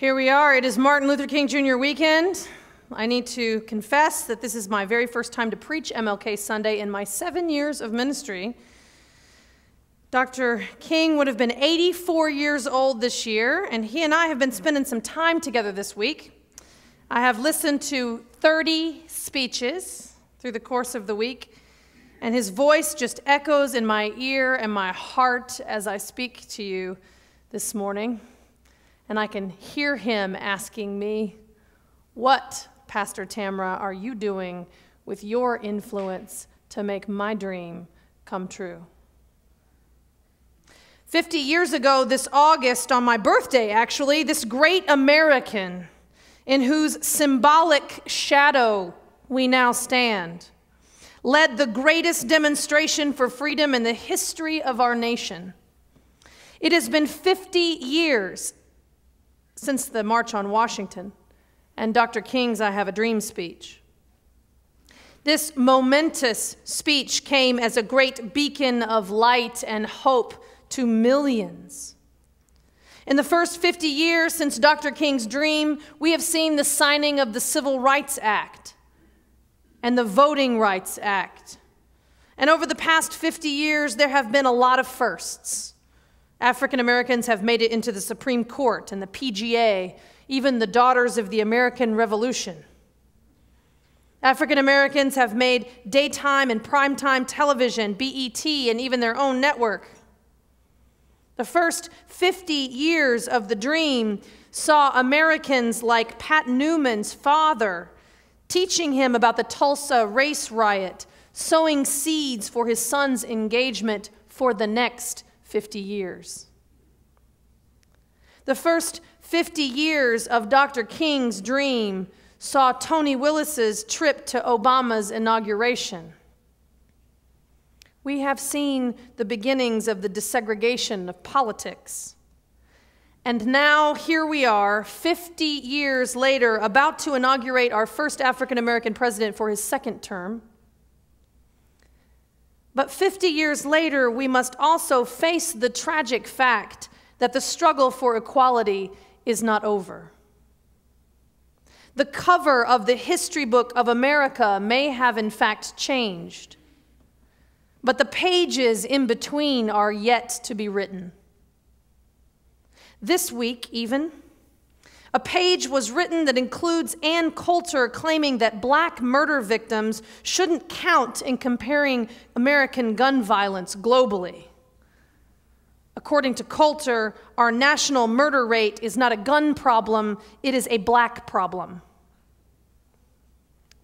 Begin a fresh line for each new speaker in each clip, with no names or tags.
Here we are. It is Martin Luther King Jr. weekend. I need to confess that this is my very first time to preach MLK Sunday in my 7 years of ministry. Dr. King would have been 84 years old this year, and he and I have been spending some time together this week. I have listened to 30 speeches through the course of the week, and his voice just echoes in my ear and my heart as I speak to you this morning. And I can hear him asking me, "What, Pastor Tamara, are you doing with your influence to make my dream come true?" 50 years ago this August, on my birthday actually, this great American in whose symbolic shadow we now stand led the greatest demonstration for freedom in the history of our nation. It has been 50 years since the March on Washington and Dr. King's I Have a Dream speech. This momentous speech came as a great beacon of light and hope to millions. In the first 50 years since Dr. King's dream, we have seen the signing of the Civil Rights Act and the Voting Rights Act. And over the past 50 years, there have been a lot of firsts. African Americans have made it into the Supreme Court and the PGA, even the Daughters of the American Revolution. African Americans have made daytime and primetime television, BET, and even their own network. The first 50 years of the dream saw Americans like Pat Newman's father teaching him about the Tulsa race riot, sowing seeds for his son's engagement for the next 50 years. The first 50 years of Dr. King's dream saw Tony Willis's trip to Obama's inauguration. We have seen the beginnings of the desegregation of politics. And now here we are, 50 years later, about to inaugurate our first African American president for his second term. But 50 years later, we must also face the tragic fact that the struggle for equality is not over. The cover of the history book of America may have in fact changed, but the pages in between are yet to be written. This week, even, a page was written that includes Ann Coulter claiming that black murder victims shouldn't count in comparing American gun violence globally. According to Coulter, our national murder rate is not a gun problem, it is a black problem.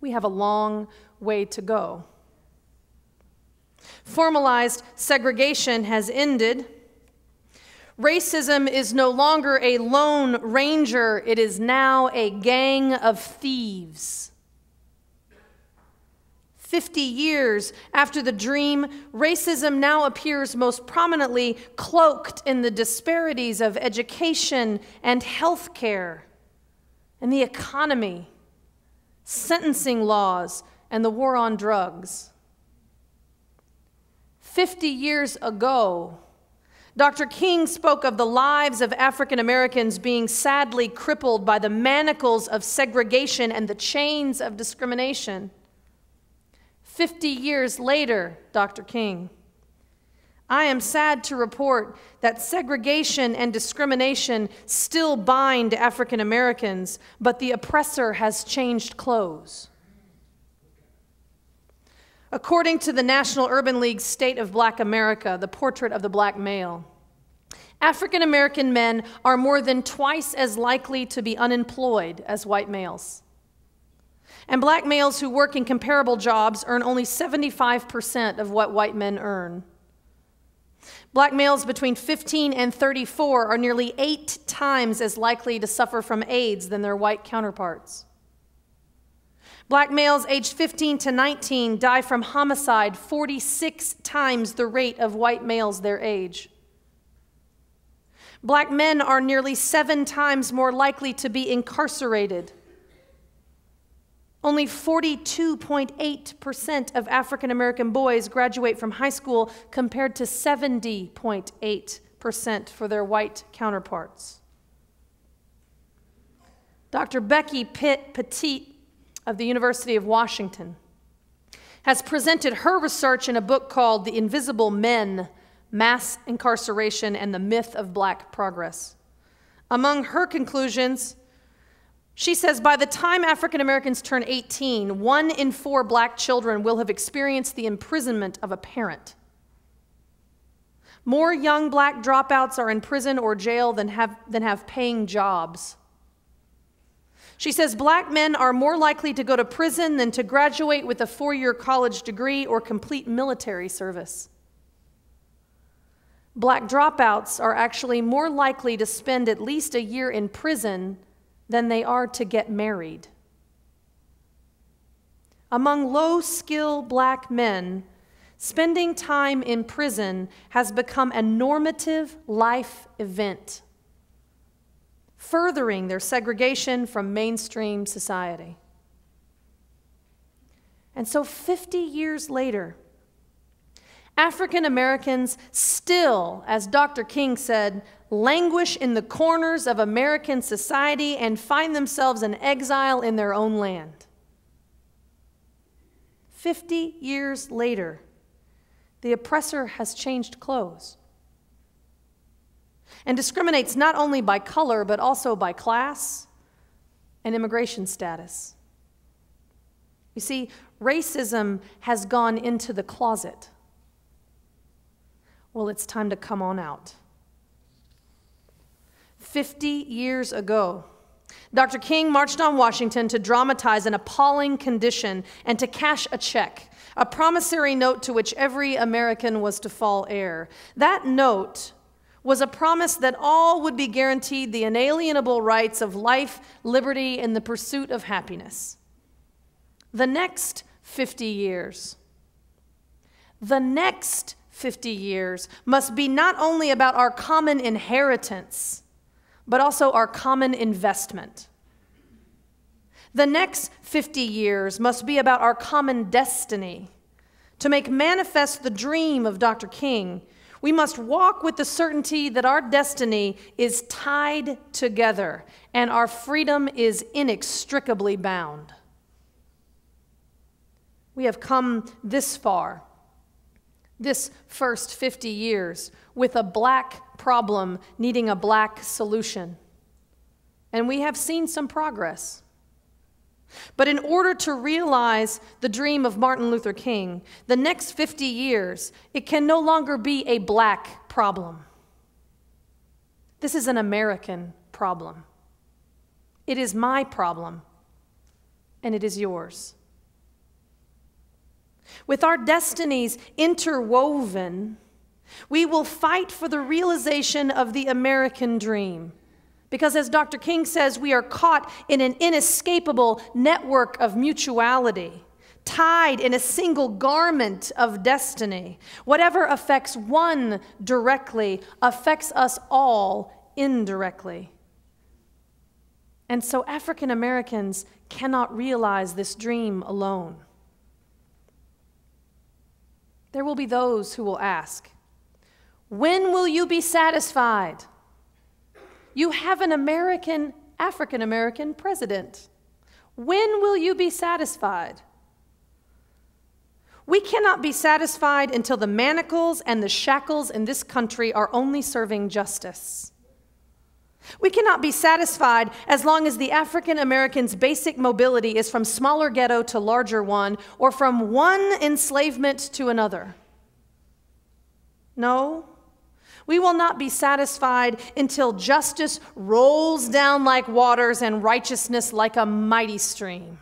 We have a long way to go. Formalized segregation has ended. Racism is no longer a lone ranger, it is now a gang of thieves. 50 years after the dream, racism now appears most prominently cloaked in the disparities of education and health care, and the economy, sentencing laws, and the war on drugs. 50 years ago, Dr. King spoke of the lives of African Americans being sadly crippled by the manacles of segregation and the chains of discrimination. 50 years later, Dr. King, I am sad to report that segregation and discrimination still bind African Americans, but the oppressor has changed clothes. According to the National Urban League's State of Black America, the portrait of the black male, African American men are more than twice as likely to be unemployed as white males. And black males who work in comparable jobs earn only 75% of what white men earn. Black males between 15 and 34 are nearly 8 times as likely to suffer from AIDS than their white counterparts. Black males aged 15 to 19 die from homicide 46 times the rate of white males their age. Black men are nearly 7 times more likely to be incarcerated. Only 42.8% of African American boys graduate from high school compared to 70.8% for their white counterparts. Dr. Becky Petit of the University of Washington has presented her research in a book called The Invisible Men, Mass Incarceration and the Myth of Black Progress. Among her conclusions, she says by the time African Americans turn 18, 1 in 4 black children will have experienced the imprisonment of a parent. More young black dropouts are in prison or jail than have paying jobs. She says black men are more likely to go to prison than to graduate with a 4-year college degree or complete military service. Black dropouts are actually more likely to spend at least a year in prison than they are to get married. Among low-skill black men, spending time in prison has become a normative life event, furthering their segregation from mainstream society. And so 50 years later, African Americans still, as Dr. King said, languish in the corners of American society and find themselves in exile in their own land. 50 years later, the oppressor has changed clothes and discriminates not only by color, but also by class and immigration status. You see, racism has gone into the closet. Well, it's time to come on out. 50 years ago, Dr. King marched on Washington to dramatize an appalling condition and to cash a check, a promissory note to which every American was to fall heir. That note was a promise that all would be guaranteed the inalienable rights of life, liberty, and the pursuit of happiness. The next 50 years must be not only about our common inheritance, but also our common investment. The next 50 years must be about our common destiny. To make manifest the dream of Dr. King, we must walk with the certainty that our destiny is tied together and our freedom is inextricably bound. We have come this far, this first 50 years, with a black problem needing a black solution. And we have seen some progress. But in order to realize the dream of Martin Luther King, the next 50 years, it can no longer be a black problem. This is an American problem. It is my problem, and it is yours. With our destinies interwoven, we will fight for the realization of the American dream. Because as Dr. King says, we are caught in an inescapable network of mutuality, tied in a single garment of destiny. Whatever affects one directly affects us all indirectly. And so African Americans cannot realize this dream alone. There will be those who will ask, when will you be satisfied? You have an African American president. When will you be satisfied? We cannot be satisfied until the manacles and the shackles in this country are only serving justice. We cannot be satisfied as long as the African American's basic mobility is from smaller ghetto to larger one, or from one enslavement to another. No. We will not be satisfied until justice rolls down like waters and righteousness like a mighty stream.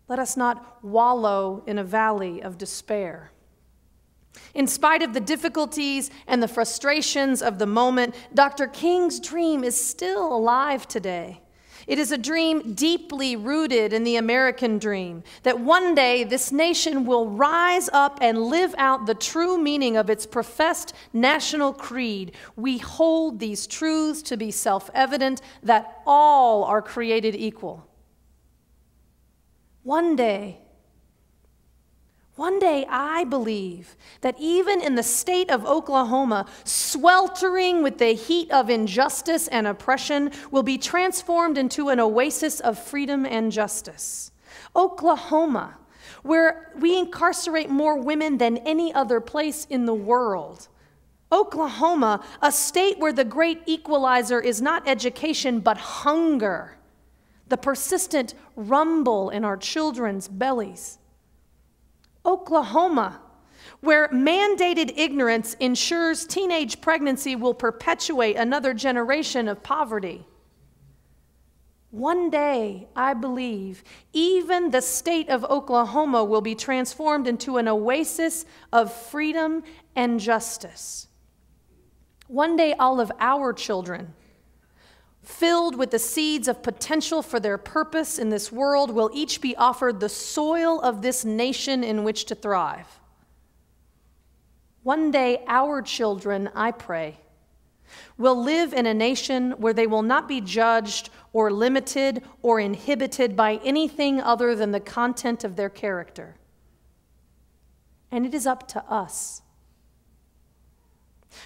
Let us not wallow in a valley of despair. In spite of the difficulties and the frustrations of the moment, Dr. King's dream is still alive today. It is a dream deeply rooted in the American dream, that one day this nation will rise up and live out the true meaning of its professed national creed. We hold these truths to be self-evident, that all are created equal. One day One day I believe that even in the state of Oklahoma, sweltering with the heat of injustice and oppression, will be transformed into an oasis of freedom and justice. Oklahoma, where we incarcerate more women than any other place in the world. Oklahoma, a state where the great equalizer is not education but hunger, the persistent rumble in our children's bellies. Oklahoma, where mandated ignorance ensures teenage pregnancy will perpetuate another generation of poverty. One day, I believe, even the state of Oklahoma will be transformed into an oasis of freedom and justice. One day, all of our children, filled with the seeds of potential for their purpose in this world, will each be offered the soil of this nation in which to thrive. One day, our children, I pray, will live in a nation where they will not be judged or limited or inhibited by anything other than the content of their character. And it is up to us.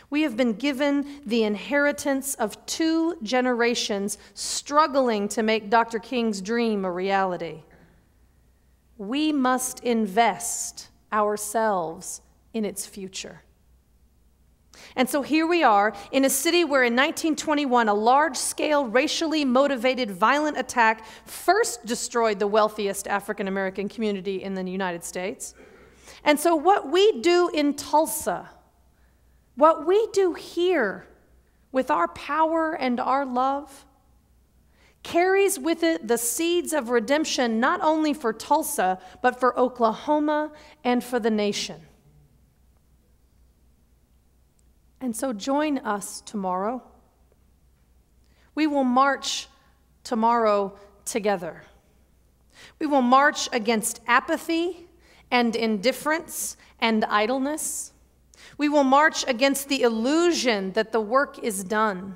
We have been given the inheritance of 2 generations struggling to make Dr. King's dream a reality. We must invest ourselves in its future. And so here we are in a city where in 1921 a large-scale racially motivated violent attack first destroyed the wealthiest African American community in the United States. And so what we do in Tulsa, what we do here with our power and our love, carries with it the seeds of redemption not only for Tulsa, but for Oklahoma and for the nation. And so join us tomorrow. We will march tomorrow together. We will march against apathy and indifference and idleness. We will march against the illusion that the work is done.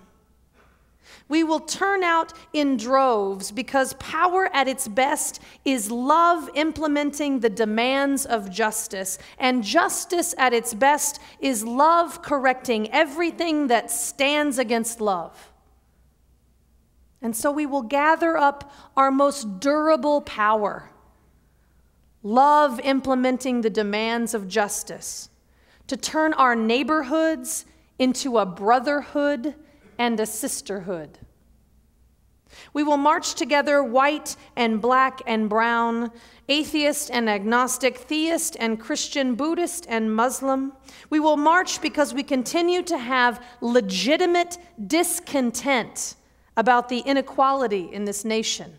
We will turn out in droves because power at its best is love implementing the demands of justice, and justice at its best is love correcting everything that stands against love. And so we will gather up our most durable power, love implementing the demands of justice, to turn our neighborhoods into a brotherhood and a sisterhood. We will march together, white and black and brown, atheist and agnostic, theist and Christian, Buddhist and Muslim. We will march because we continue to have legitimate discontent about the inequality in this nation.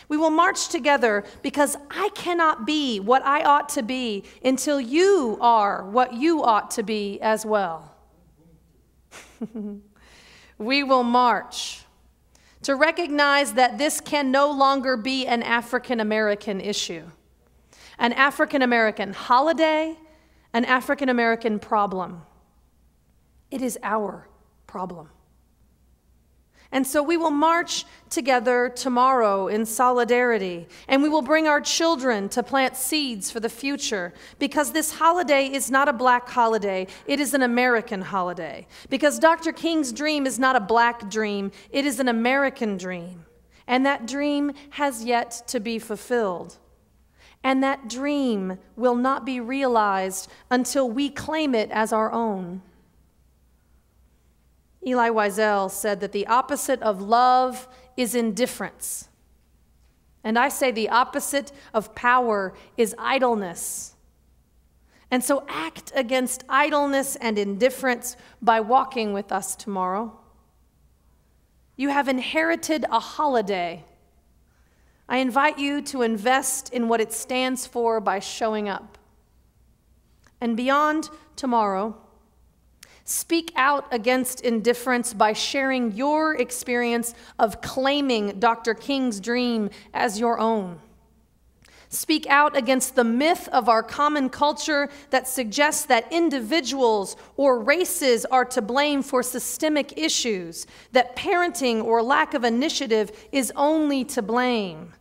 We will march together because I cannot be what I ought to be until you are what you ought to be as well. We will march to recognize that this can no longer be an African American issue, an African American holiday, an African American problem. It is our problem. And so we will march together tomorrow in solidarity, and we will bring our children to plant seeds for the future, because this holiday is not a black holiday, it is an American holiday. Because Dr. King's dream is not a black dream, it is an American dream. And that dream has yet to be fulfilled. And that dream will not be realized until we claim it as our own. Eli Wiesel said that the opposite of love is indifference. And I say the opposite of power is idleness. And so act against idleness and indifference by walking with us tomorrow. You have inherited a holiday. I invite you to invest in what it stands for by showing up. And beyond tomorrow, speak out against indifference by sharing your experience of claiming Dr. King's dream as your own. Speak out against the myth of our common culture that suggests that individuals or races are to blame for systemic issues, that parenting or lack of initiative is only to blame.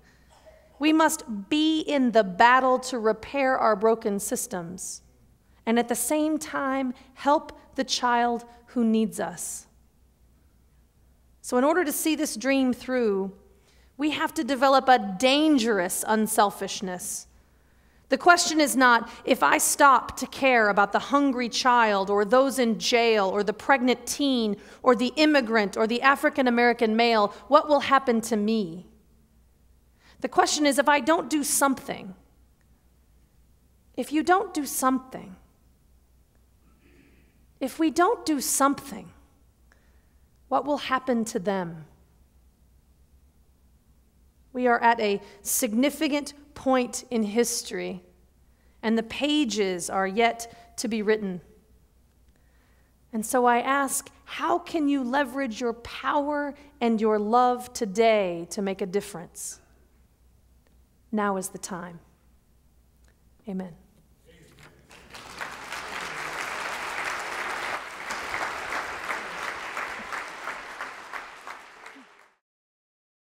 We must be in the battle to repair our broken systems, and at the same time, help the child who needs us. So in order to see this dream through, we have to develop a dangerous unselfishness. The question is not, if I stop to care about the hungry child or those in jail or the pregnant teen or the immigrant or the African-American male, what will happen to me? The question is, if I don't do something, if you don't do something, if we don't do something, what will happen to them? We are at a significant point in history, and the pages are yet to be written. And so I ask, how can you leverage your power and your love today to make a difference? Now is the time. Amen.